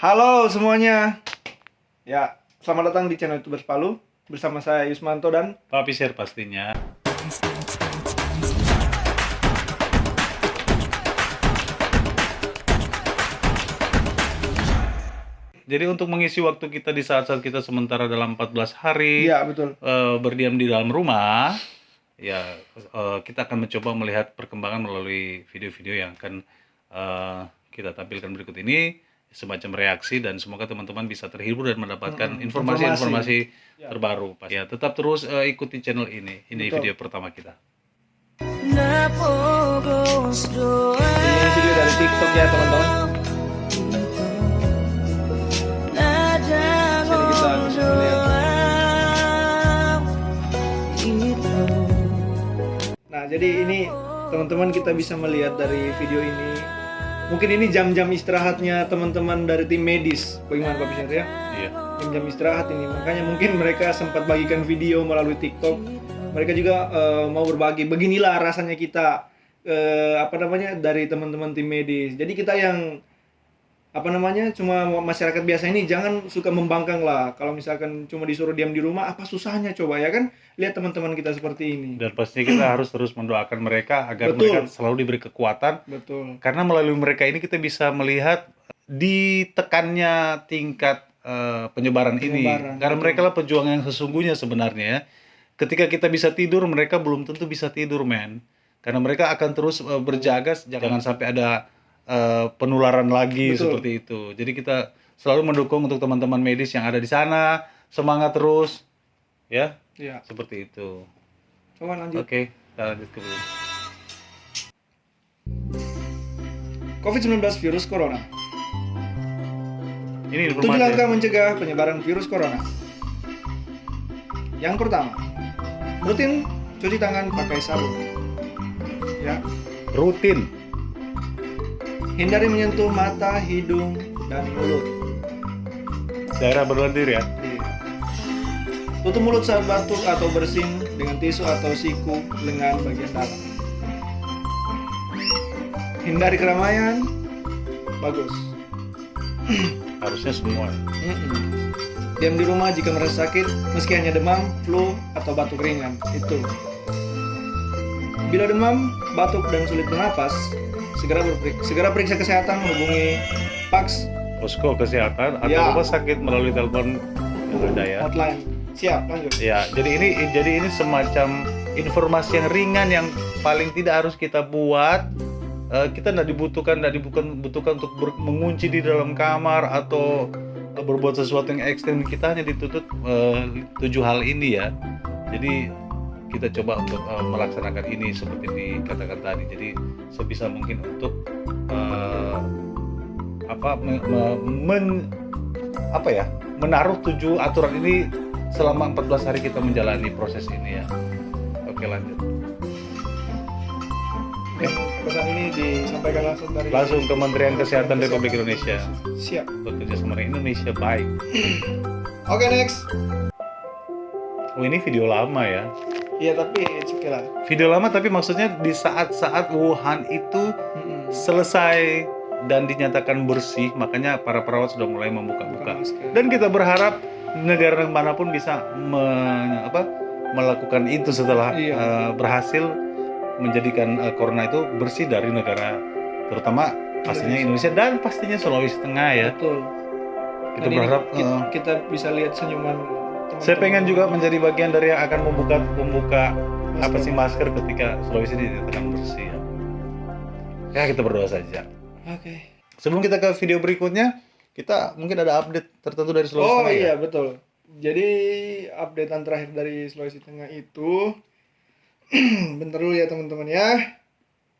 Halo semuanya. Ya, selamat datang di channel YouTubers Palu. Bersama saya Yusmanto dan Pak Pisir pastinya. Jadi untuk mengisi waktu kita di saat-saat kita sementara dalam 14 hari Iya, betul. Berdiam di dalam rumah, ya kita akan mencoba melihat perkembangan melalui video-video yang akan kita tampilkan berikut ini, semacam reaksi, dan semoga teman-teman bisa terhibur dan mendapatkan informasi-informasi terbaru. Ya, tetap terus ikuti channel ini. Ini Betul. video pertama kita. Ini video dari TikTok ya teman-teman. Sini kita bisa melihat. Nah, jadi ini teman-teman kita bisa melihat dari video ini. Mungkin ini jam-jam istirahatnya teman-teman dari tim medis. Bagaimana Pak Pisir ya? Iya. Jam-jam istirahat ini. Makanya mungkin mereka sempat bagikan video melalui TikTok. Mereka juga mau berbagi. Beginilah rasanya kita dari teman-teman tim medis. Jadi kita yang cuma masyarakat biasa ini jangan suka membangkang lah. Kalau misalkan cuma disuruh diam di rumah, apa susahnya coba ya kan? Lihat teman-teman kita seperti ini. Dan pastinya kita harus terus mendoakan mereka agar Betul. mereka selalu diberi kekuatan. Betul. Karena melalui mereka ini kita bisa melihat ditekannya tingkat penyebaran ini. Karena betul. mereka lah pejuang yang sesungguhnya sebenarnya ya. Ketika kita bisa tidur, mereka belum tentu bisa tidur, men. Karena mereka akan terus berjaga, jangan sampai ada penularan lagi. Betul. Seperti itu. Jadi kita selalu mendukung untuk teman-teman medis yang ada di sana, semangat terus, ya. Iya. Seperti itu. Coba lanjut. Oke, kita lanjut ke dulu. COVID-19 virus corona. Ini 7 langkah mencegah penyebaran virus corona. Yang pertama, rutin cuci tangan pakai sabun. Ya. rutin. Hindari menyentuh mata, hidung, dan mulut. Daerah berlendir ya. Iya. Tutup mulut saat batuk atau bersin dengan tisu atau siku lengan bagian dalam. Hindari keramaian. Bagus. Harusnya semua. Diam di rumah jika merasa sakit, meski hanya demam, flu, atau batuk ringan. Itu. Bila demam, batuk, dan sulit bernapas, segera periksa kesehatan, hubungi PAX Posko kesehatan atau Ya. rumah sakit melalui telepon yang ada ya. hotline. Siap, lanjut. Ya, jadi ini semacam informasi yang ringan yang paling tidak harus kita buat. Kita tidak dibutuhkan untuk mengunci di dalam kamar atau berbuat sesuatu yang ekstrim. Kita hanya dituntut 7 hal ini ya. Jadi kita coba untuk melaksanakan ini seperti dikatakan tadi. Jadi sebisa mungkin untuk menaruh 7 aturan ini selama 14 hari kita menjalani proses ini ya. Oke, lanjut. Pesan ini disampaikan langsung dari Kementerian Kesehatan Republik Indonesia. Siap. Bekerja sama dengan Indonesia baik. Oke, next. Oh, ini video lama ya. Iya, tapi it's okay lah. Video lama tapi maksudnya di saat-saat Wuhan itu selesai dan dinyatakan bersih, makanya para perawat sudah mulai membuka-buka. Dan kita berharap negara manapun bisa melakukan itu setelah berhasil menjadikan corona itu bersih dari negara, terutama pastinya Indonesia dan pastinya Sulawesi Tengah ya. Betul. Kita berharap kita bisa lihat senyuman teman-teman. saya pengen juga menjadi bagian dari yang akan membuka masker ketika Sulawesi dinyatakan bersih ya. Ya, kita berdoa saja. Oke. Sebelum kita ke video berikutnya, kita mungkin ada update tertentu dari Sulawesi Tengah. Oh iya, betul. Jadi updatean terakhir dari Sulawesi Tengah itu bentar dulu ya teman-teman ya.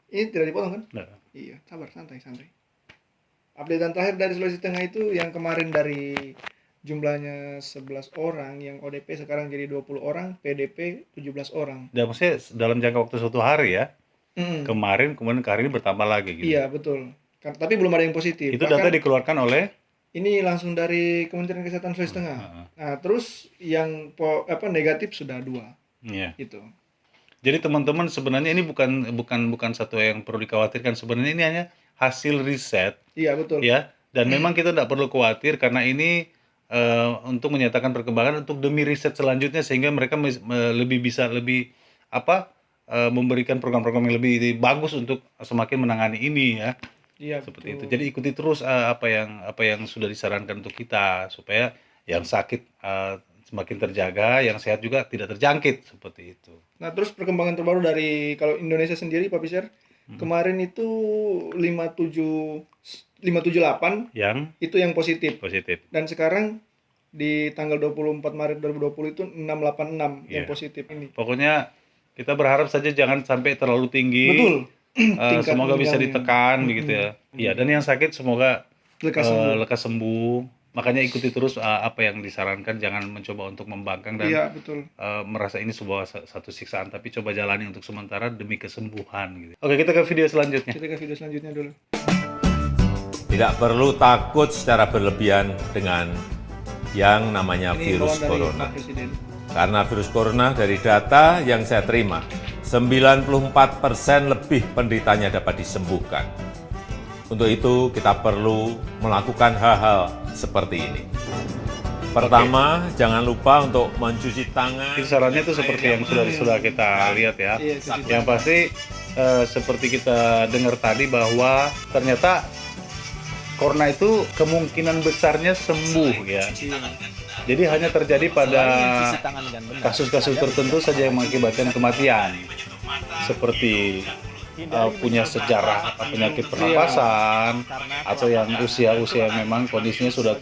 Ini tidak dipotong kan? Nah, Iya, sabar, santai. Updatean terakhir dari Sulawesi Tengah itu yang kemarin dari jumlahnya 11 orang, yang ODP sekarang jadi 20 orang, PDP 17 orang. dan maksudnya dalam jangka waktu 1 hari ya. Kemudian hari ini bertambah lagi gitu. Iya, betul. Tapi belum ada yang positif. Itu data dikeluarkan oleh ini langsung dari Kementerian Kesehatan Sulawesi Tengah. Nah, terus yang negatif sudah 2. Iya. Gitu. Jadi teman-teman sebenarnya ini bukan satu yang perlu dikhawatirkan. Sebenarnya ini hanya hasil riset. Iya, betul. Ya, Dan memang kita tidak perlu khawatir karena ini untuk menyatakan perkembangan untuk demi riset selanjutnya sehingga mereka lebih bisa memberikan program-program yang lebih bagus untuk semakin menangani ini ya. Iya, Seperti itu. betul. Jadi ikuti terus apa yang sudah disarankan untuk kita supaya yang sakit semakin terjaga, yang sehat juga tidak terjangkit seperti itu. Nah, terus perkembangan terbaru dari kalau Indonesia sendiri, Pak Pisir, kemarin itu 578 Yang itu yang positif. positif. Dan sekarang di tanggal 24 Maret 2020 itu 686 yang Iya. positif ini. Pokoknya kita berharap saja jangan sampai terlalu tinggi. Betul. Semoga bisa meninggalnya. ditekan begitu ya. Iya, dan yang sakit semoga Lekas sembuh. lekas sembuh. Makanya ikuti terus apa yang disarankan, jangan mencoba untuk membangkang dan Iya, betul. merasa ini sebuah satu siksaan, tapi coba jalani untuk sementara demi kesembuhan gitu. Oke, kita ke video selanjutnya. Kita ke video selanjutnya dulu. Tidak perlu takut secara berlebihan dengan yang namanya Ini virus imbauan dari corona. Pak Presiden. Karena virus corona dari data yang saya terima, 94% lebih penderitanya dapat disembuhkan. Untuk itu kita perlu melakukan hal-hal seperti ini. Pertama, jangan lupa untuk mencuci tangan. Kisarannya itu seperti yang sudah kita lihat ya. Iya, cuci Yang pasti seperti kita dengar tadi bahwa ternyata corona itu kemungkinan besarnya sembuh ya. Jadi hanya terjadi pada kasus-kasus tertentu saja yang mengakibatkan kematian. Seperti punya sejarah penyakit pernapasan atau yang usia memang kondisinya sudah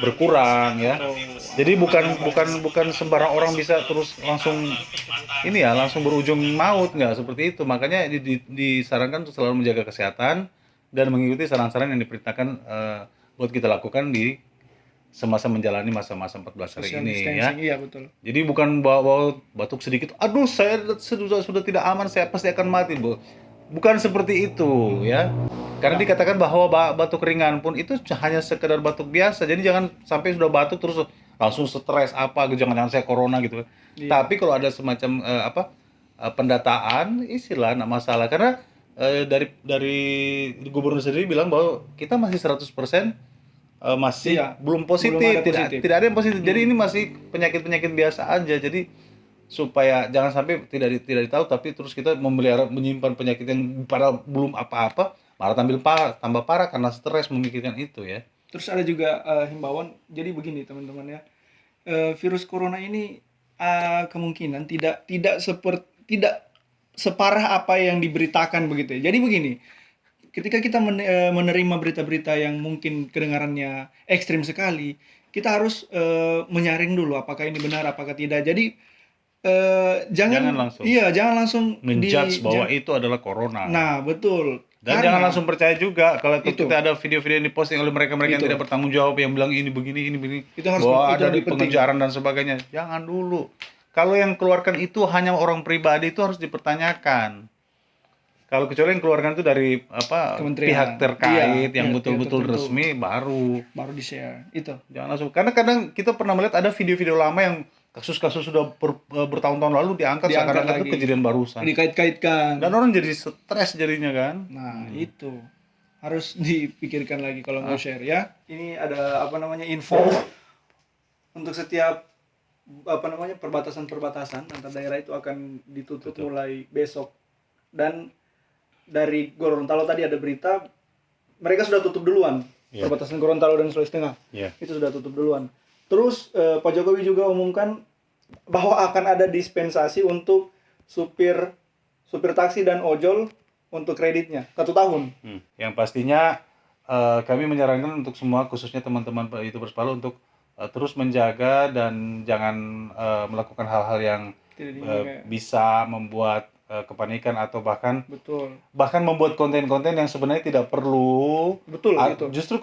berkurang ya. Jadi bukan sembarang orang bisa terus langsung langsung berujung maut, nggak seperti itu. Makanya disarankan untuk selalu menjaga kesehatan dan mengikuti saran-saran yang diperintahkan buat kita lakukan di semasa menjalani masa-masa 14 hari Social ini ya. distancing, iya betul. Jadi bukan bawa batuk sedikit, aduh saya sudah tidak aman, saya pasti akan mati, Bu. Bukan seperti itu ya. Karena dikatakan bahwa batuk ringan pun itu hanya sekedar batuk biasa. Jadi jangan sampai sudah batuk terus langsung stres jangan saya corona gitu. Iya. Tapi kalau ada semacam pendataan, istilah enggak masalah karena dari gubernur sendiri bilang bahwa kita masih 100% masih Iya, belum positif, belum ada positif. tidak ada yang positif. Jadi ini masih penyakit biasa aja. Jadi supaya jangan sampai tidak ditahu tapi terus kita menyimpan penyakit yang padahal belum apa-apa, malah tambah parah karena stres memikirkan itu ya. Terus ada juga himbauan. Jadi begini teman-teman ya. Virus corona ini kemungkinan tidak separah apa yang diberitakan begitu ya. Jadi begini. Ketika kita menerima berita-berita yang mungkin kedengarannya ekstrim sekali, kita harus menyaring dulu apakah ini benar apakah tidak. Jadi jangan langsung. Iya, jangan langsung Menjudge bahwa itu adalah corona. Nah, betul. Dan jangan langsung percaya juga kalau kita ada video-video yang diposting oleh mereka yang Itu. tidak bertanggung jawab yang bilang ini begini Itu harus bahwa itu ada lebih penting. pengejaran dan sebagainya. Jangan dulu. Kalau yang keluarkan itu hanya orang pribadi itu harus dipertanyakan. Kalau kecuali yang keluarkan itu dari Kementerian. pihak terkait Iya, yang pihak betul-betul tertentu. resmi baru di-share. Itu. jangan langsung. Karena kadang kita pernah melihat ada video-video lama yang kasus-kasus sudah bertahun-tahun lalu diangkat seakan-akan itu lagi. kejadian barusan. Dikait-kaitkan. Dan orang jadi stres jadinya kan. Nah, itu harus dipikirkan lagi kalau mau share ya. Ini ada info untuk setiap perbatasan antar daerah itu akan ditutup mulai besok. Dan dari Gorontalo tadi ada berita mereka sudah tutup duluan. Iya. Perbatasan Gorontalo dan Sulawesi Tengah. Iya. Itu sudah tutup duluan. Terus Pak Jokowi juga umumkan bahwa akan ada dispensasi untuk supir taksi dan ojol untuk kreditnya 1 tahun. Yang pastinya kami menyarankan untuk semua khususnya teman-teman YouTubers Palu untuk terus menjaga dan jangan melakukan hal-hal yang bisa membuat kepanikan atau bahkan membuat konten-konten yang sebenarnya tidak perlu. Betul, gitu. Justru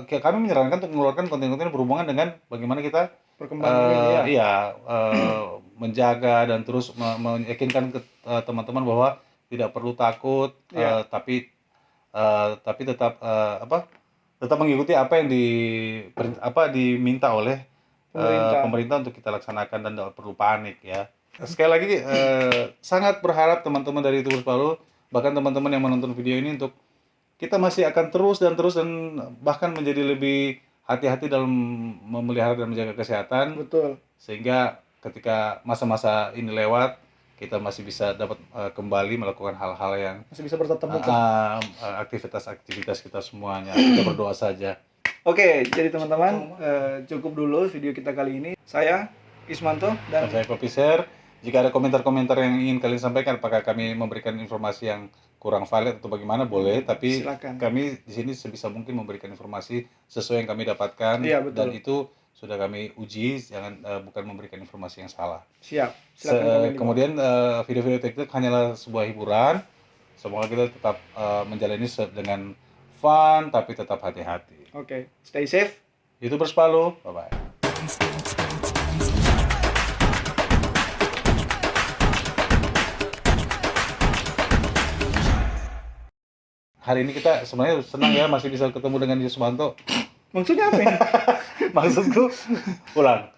kami menyarankan untuk mengeluarkan konten-konten yang berhubungan dengan bagaimana kita Perkembangan menjaga dan terus meyakinkan ke teman-teman bahwa tidak perlu takut, tapi tetap tetap mengikuti apa yang diminta oleh pemerintah untuk kita laksanakan dan tidak perlu panik ya. Sekali lagi sangat berharap teman-teman dari YouTubers Palu, bahkan teman-teman yang menonton video ini untuk kita masih akan terus dan bahkan menjadi lebih hati-hati dalam memelihara dan menjaga kesehatan, Betul. sehingga ketika masa-masa ini lewat kita masih bisa dapat kembali melakukan hal-hal yang Masih bisa bertatap muka. aktivitas kita semuanya. Kita berdoa saja. Oke, jadi teman-teman, cukup dulu video kita kali ini. Saya Ismanto Dan dan saya Kopiser. Jika ada komentar-komentar yang ingin kalian sampaikan, apakah kami memberikan informasi yang kurang valid atau bagaimana, boleh. Tapi silakan. kami di sini sebisa mungkin memberikan informasi sesuai yang kami dapatkan. Iya, betul. Dan itu sudah kami uji, bukan memberikan informasi yang salah. Siap. Silakan komen di bawah. Kemudian video-video TikTok hanyalah sebuah hiburan. Semoga kita tetap menjalani dengan fun, tapi tetap hati-hati. Oke, stay safe. YouTubers Palu, bye-bye. Hari ini kita sebenarnya senang ya masih bisa ketemu dengan Yusmanto. Maksudnya apa ini? Maksudku, ulang.